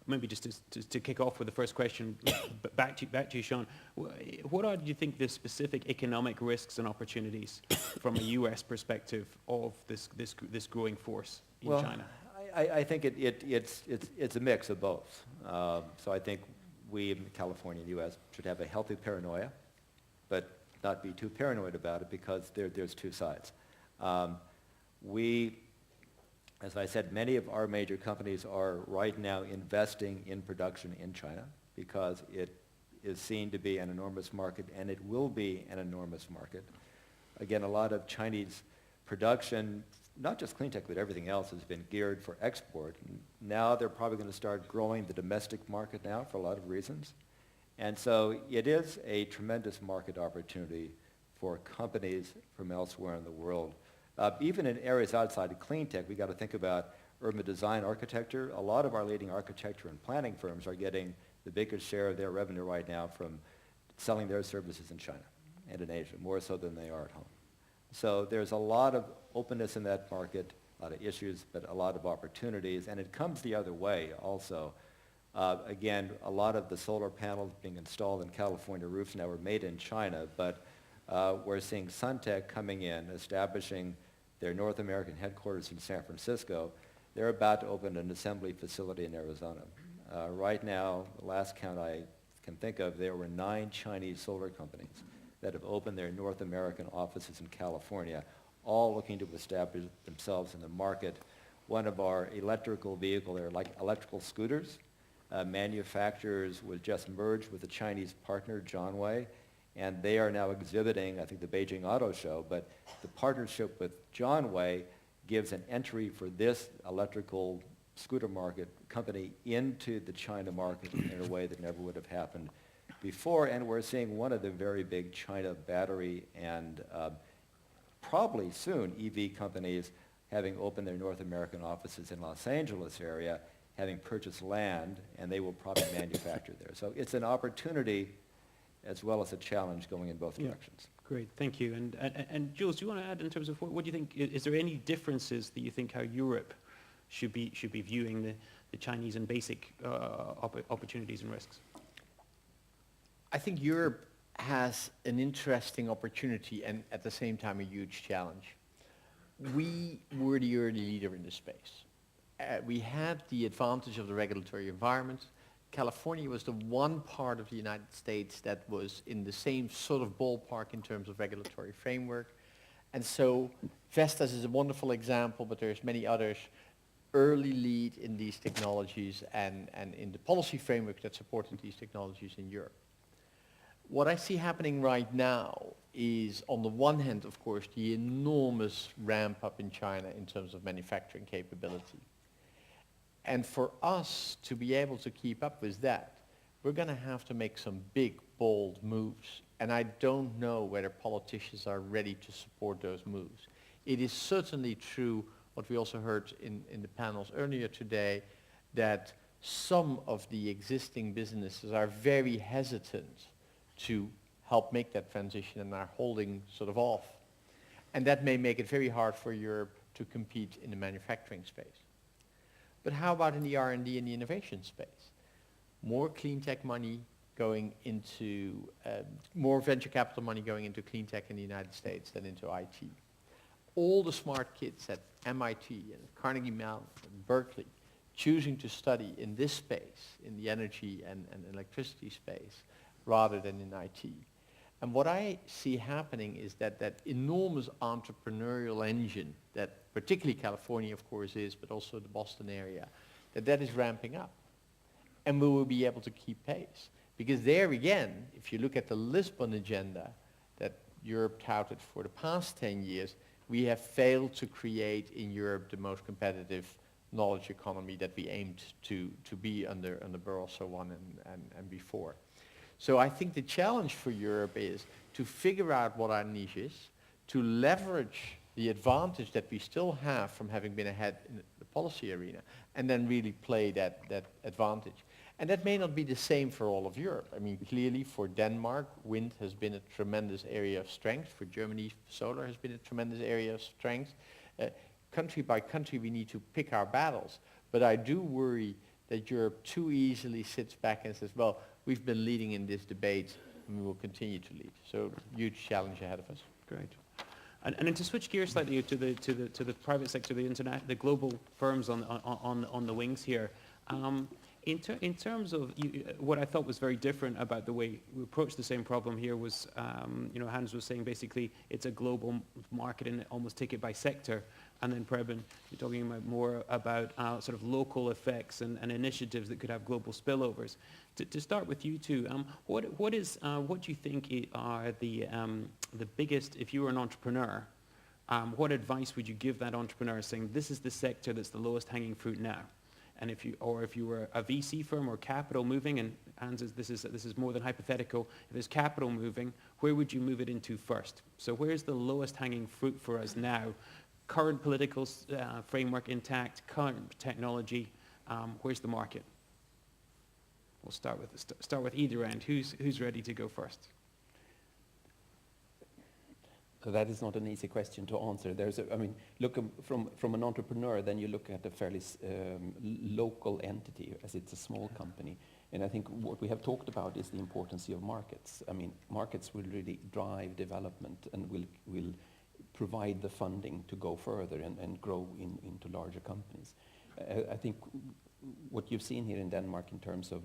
maybe just to kick off with the first question, back to you, Sean. What are, do you think, the specific economic risks and opportunities from a U.S. perspective of this growing force in China? I think it's a mix of both. So I think we in California and the U.S. should have a healthy paranoia, but not be too paranoid about it, because there's two sides. As I said, many of our major companies are right now investing in production in China because it is seen to be an enormous market, and it will be an enormous market. Again, a lot of Chinese production, not just clean tech, but everything else, has been geared for export. Now they're probably going to start growing the domestic market now for a lot of reasons. And so it is a tremendous market opportunity for companies from elsewhere in the world. Even in areas outside of clean tech, we've got to think about urban design architecture. A lot of our leading architecture and planning firms are getting the biggest share of their revenue right now from selling their services in China and in Asia, more so than they are at home. So there's a lot of openness in that market, a lot of issues, but a lot of opportunities. And it comes the other way also. Again, a lot of the solar panels being installed in California roofs now are made in China, but we're seeing Suntech coming in, establishing their North American headquarters in San Francisco. They're about to open an assembly facility in Arizona. Right now, the last count I can think of, there were 9 Chinese solar companies that have opened their North American offices in California, all looking to establish themselves in the market. One of our electrical vehicle, they're like electrical scooters, manufacturers was just merged with a Chinese partner, Johnway, and they are now exhibiting, I think, the Beijing Auto Show, but the partnership with Johnway gives an entry for this electrical scooter market company into the China market in a way that never would have happened before. And we're seeing one of the very big China battery and probably soon EV companies having opened their North American offices in Los Angeles area, having purchased land, and they will probably manufacture there. So it's an opportunity as well as a challenge going in both directions. Great, thank you. And Jules, do you want to add in terms of what do you think, is there any differences that you think how Europe should be viewing the Chinese and basic opportunities and risks? I think Europe has an interesting opportunity and at the same time a huge challenge. We were the early leader in this space. We had the advantage of the regulatory environment. California was the one part of the United States that was in the same sort of ballpark in terms of regulatory framework. And so Vestas is a wonderful example, but there's many others. Early lead in these technologies and in the policy framework that supported these technologies in Europe. What I see happening right now is, on the one hand, of course, the enormous ramp up in China in terms of manufacturing capability. And for us to be able to keep up with that, we're going to have to make some big, bold moves. And I don't know whether politicians are ready to support those moves. It is certainly true, what we also heard in the panels earlier today, that some of the existing businesses are very hesitant to help make that transition and are holding sort of off. And that may make it very hard for Europe to compete in the manufacturing space. But how about in the R&D and the innovation space? More clean tech money going into, more venture capital money going into clean tech in the United States than into IT. All the smart kids at MIT and Carnegie Mellon and Berkeley choosing to study in this space, in the energy and electricity space, rather than in IT. And what I see happening is that that enormous entrepreneurial engine that particularly California, of course, is, but also the Boston area, that is ramping up. And we will be able to keep pace. Because there again, if you look at the Lisbon agenda that Europe touted for the past 10 years, we have failed to create in Europe the most competitive knowledge economy that we aimed to be under Barroso I and before. So I think the challenge for Europe is to figure out what our niche is, to leverage the advantage that we still have from having been ahead in the policy arena, and then really play that advantage. And that may not be the same for all of Europe. I mean, clearly for Denmark, wind has been a tremendous area of strength. For Germany, solar has been a tremendous area of strength. Country by country, we need to pick our battles. But I do worry that Europe too easily sits back and says, well, we've been leading in this debate and we will continue to lead. So huge challenge ahead of us. Great. And then to switch gears slightly to the private sector, the global firms on the wings here. In terms of what I thought was very different about the way we approached the same problem here was, Hans was saying basically it's a global market and almost take it by sector. And then Preben, you're talking about more about sort of local effects and initiatives that could have global spillovers. To start with you two, what do you think are the biggest, if you were an entrepreneur, what advice would you give that entrepreneur saying this is the sector that's the lowest hanging fruit now? And if you were a VC firm or capital moving, and Hans, this is more than hypothetical, if there's capital moving, where would you move it into first? So where's the lowest hanging fruit for us now? Current political framework intact, current technology, where's the market? We'll start with either end. Who's ready to go first? So that is not an easy question to answer. Look from an entrepreneur, then you look at a fairly local entity, as it's a small company. And I think what we have talked about is the importance of markets. I mean, markets will really drive development and will provide the funding to go further and grow into larger companies. I think what you've seen here in Denmark in terms of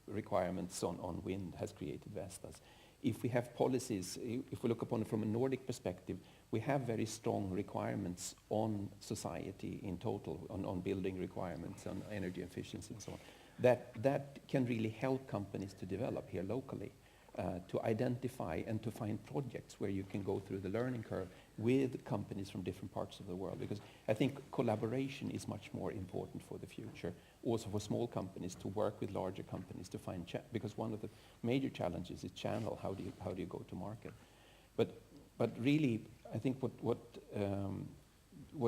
requirements on wind has created Vestas. If we have policies, if we look upon it from a Nordic perspective, we have very strong requirements on society in total, on building requirements, on energy efficiency and so on. That can really help companies to develop here locally, to identify and to find projects where you can go through the learning curve with companies from different parts of the world. Because I think collaboration is much more important for the future, also for small companies to work with larger companies to find, because one of the major challenges is channel, how do you go to market? But really, I think what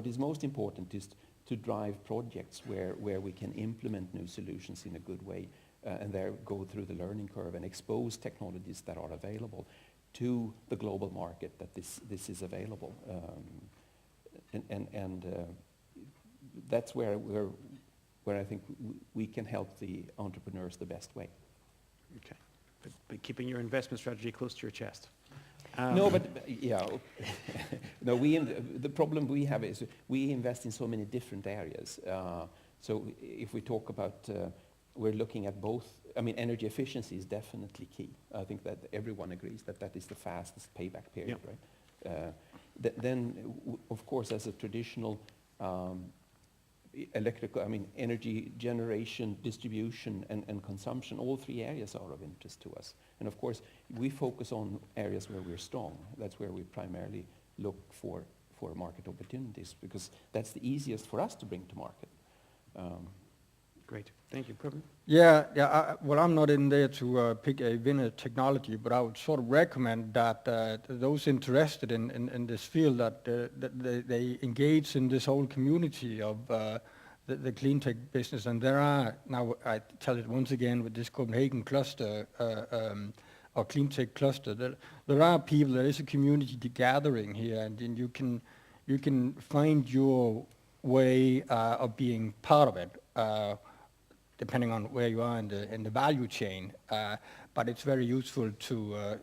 is most important is to drive projects where we can implement new solutions in a good way, and there go through the learning curve and expose technologies that are available to the global market, that this is available. That's where I think we can help the entrepreneurs the best way. Okay, but keeping your investment strategy close to your chest. No, but yeah. No, the problem we have is we invest in so many different areas. So if we talk about, we're looking at both. I mean, energy efficiency is definitely key. I think that everyone agrees that is the fastest payback period, right? Of course, as a traditional energy generation, distribution, and consumption, all three areas are of interest to us. And of course, we focus on areas where we're strong. That's where we primarily look for market opportunities, because that's the easiest for us to bring to market. Great, thank you, Preben. Yeah. Well, I'm not in there to pick a winner technology, but I would sort of recommend that those interested in this field that they engage in this whole community of the clean tech business. And there are now, I tell it once again, with this Copenhagen cluster or clean tech cluster, there are people. There is a community gathering here, and then you can find your way of being part of it. Depending on where you are in the value chain, but it's very useful to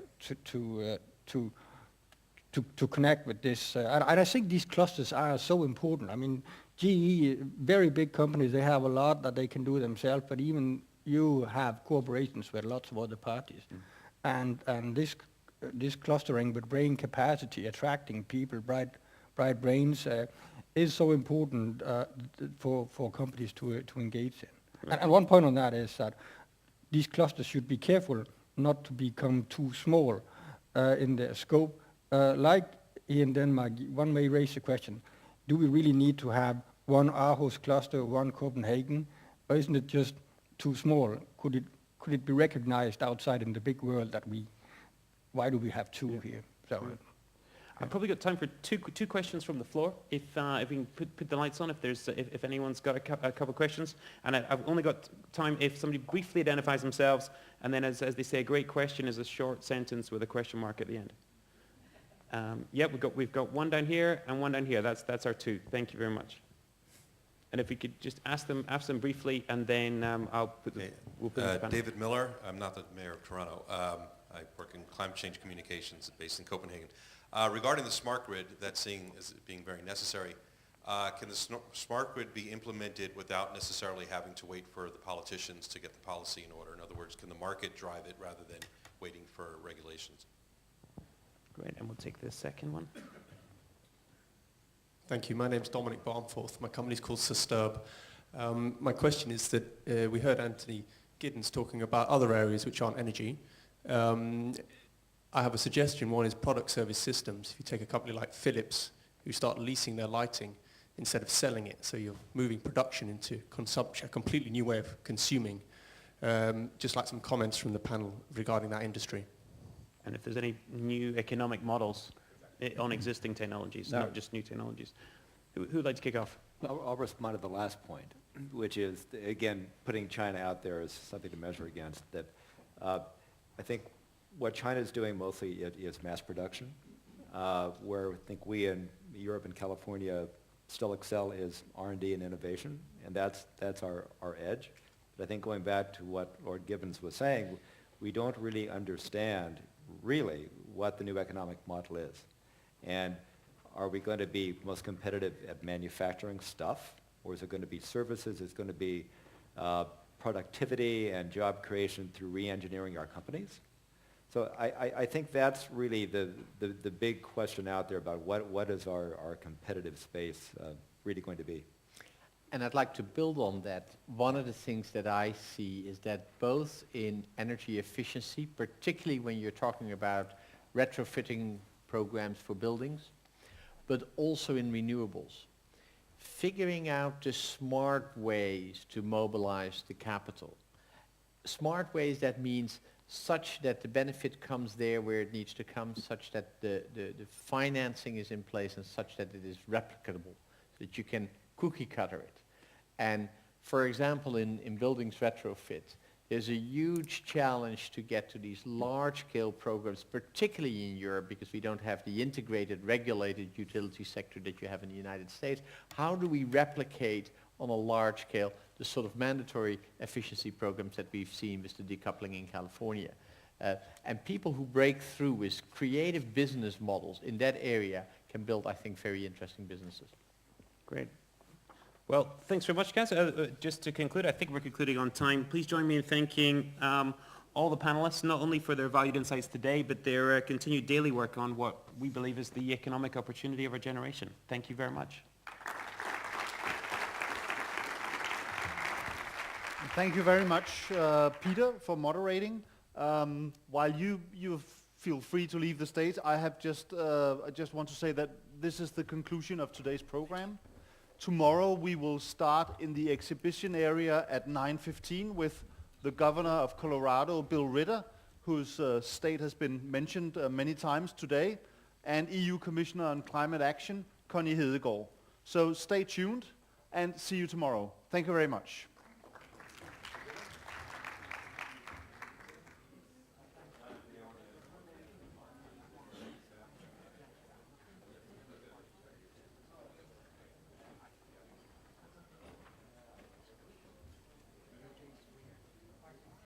connect with this. And I think these clusters are so important. I mean, GE, very big companies, they have a lot that they can do themselves, but even you have cooperations with lots of other parties, and this clustering with brain capacity, attracting people, bright brains, is so important for companies to engage in. And one point on that is that these clusters should be careful not to become too small in their scope. Like here in Denmark, one may raise the question, do we really need to have one Aarhus cluster, one Copenhagen, or isn't it just too small? Could it be recognized outside in the big world that why do we have two here? So. I've probably got time for two questions from the floor. If we can put the lights on, if anyone's got a couple of questions, and I've only got time if somebody briefly identifies themselves, and then as they say, a great question is a short sentence with a question mark at the end. Yeah, we've got one down here and one down here. That's our two. Thank you very much. And if we could just ask them briefly, and then we'll put them to panel. David Miller. I'm not the mayor of Toronto. I work in climate change communications based in Copenhagen. Regarding the smart grid, that's seen as being very necessary. Can the smart grid be implemented without necessarily having to wait for the politicians to get the policy in order? In other words, can the market drive it rather than waiting for regulations? Great, and we'll take the second one. Thank you. My name's Dominic Barmforth. My company's called Susturb. My question is that we heard Anthony Giddens talking about other areas which aren't energy. I have a suggestion. One is product service systems. If you take a company like Philips, who start leasing their lighting instead of selling it, so you're moving production into consumption, a completely new way of consuming. Just like some comments from the panel regarding that industry. And if there's any new economic models on existing technologies, not just new technologies. Who would like to kick off? I'll respond to the last point, which is, again, putting China out there as something to measure against. That I think what China is doing mostly is mass production, where I think we in Europe and California still excel is R&D and innovation, and that's our edge. But I think going back to what Lord Gibbons was saying, we don't really understand really what the new economic model is. And are we going to be most competitive at manufacturing stuff, or is it going to be services? Is it going to be productivity and job creation through re-engineering our companies? So I think that's really the big question out there about what is our competitive space really going to be. And I'd like to build on that. One of the things that I see is that both in energy efficiency, particularly when you're talking about retrofitting programs for buildings, but also in renewables, figuring out the smart ways to mobilize the capital. Smart ways, that means such that the benefit comes there where it needs to come, such that the financing is in place, and such that it is replicable, so that you can cookie cutter it. And for example, in buildings retrofit, there's a huge challenge to get to these large-scale programs, particularly in Europe, because we don't have the integrated, regulated utility sector that you have in the United States. How do we replicate on a large scale the sort of mandatory efficiency programs that we've seen with the decoupling in California? And people who break through with creative business models in that area can build, I think, very interesting businesses. Great. Well, thanks very much, guys. Just to conclude, I think we're concluding on time. Please join me in thanking all the panelists, not only for their valued insights today, but their continued daily work on what we believe is the economic opportunity of our generation. Thank you very much. Thank you very much, Peter, for moderating. While you feel free to leave the stage, I just want to say that this is the conclusion of today's program. Tomorrow we will start in the exhibition area at 9:15 with the governor of Colorado, Bill Ritter, whose state has been mentioned many times today, and EU Commissioner on Climate Action, Connie Hedegaard. So stay tuned and see you tomorrow. Thank you very much.